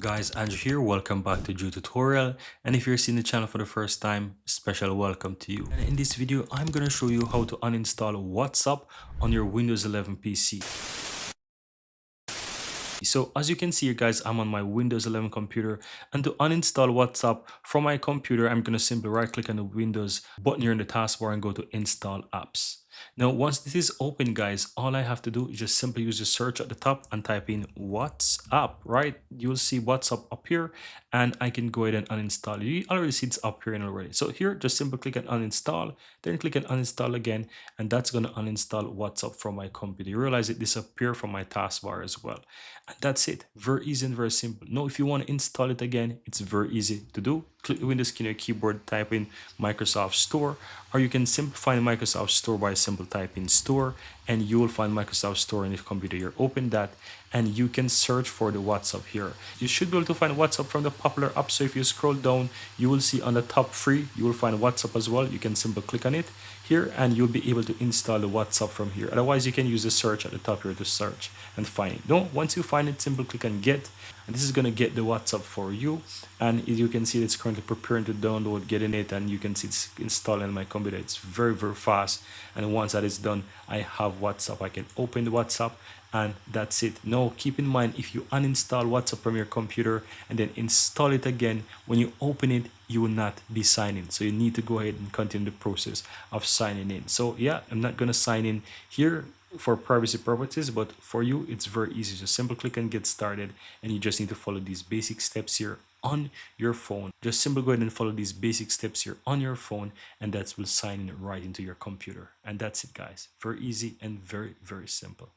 Guys, Andrew here. Welcome back to Drew Tutorial. And if you're seeing the channel for the first time, special welcome to you. And in this video, I'm going to show you how to uninstall WhatsApp on your Windows 11 PC. So as you can see here guys, I'm on my Windows 11 computer, and to uninstall WhatsApp from my computer, I'm going to simply right click on the Windows button here in the taskbar and go to install apps. Now once this is open guys, all I have to do is just simply use the search at the top and type in WhatsApp, right? You'll see WhatsApp up here, and I can go ahead and uninstall it. You already see it's up here already. So here, just simply click on uninstall, then click on uninstall again, and that's going to uninstall WhatsApp from my computer. You realize it disappeared from my taskbar as well. And that's it. Very easy and very simple. Now, if you want to install it again, it's very easy to do. Click the Windows key on your keyboard, type in Microsoft Store, or you can simply find Microsoft Store by simple typing Store, and you will find Microsoft Store on your computer here. Open that, and you can search for the WhatsApp here. You should be able to find WhatsApp from the popular apps. So if you scroll down, you will see on the top three, you will find WhatsApp as well. You can simply click on it here, and you'll be able to install the WhatsApp from here. Otherwise, you can use the search at the top here to search and find it. No, once you find it, simply click on get, and this is going to get the WhatsApp for you. And as you can see, it's currently preparing to download, getting it, and you can see it's installing on my computer. It's very fast, and once that is done, I have WhatsApp. I can open the WhatsApp, and that's it. Now keep in mind, if you uninstall WhatsApp from your computer and then install it again, when you open it, you will not be signing. So you need to go ahead and continue the process of signing in. So yeah, I'm not going to sign in here for privacy purposes, but for you it's very easy. Just simply click and get started, and you just need to follow these basic steps here on your phone. Just simply go ahead and follow these basic steps here on your phone, and that will sign in right into your computer. And that's it guys. Very easy and very simple.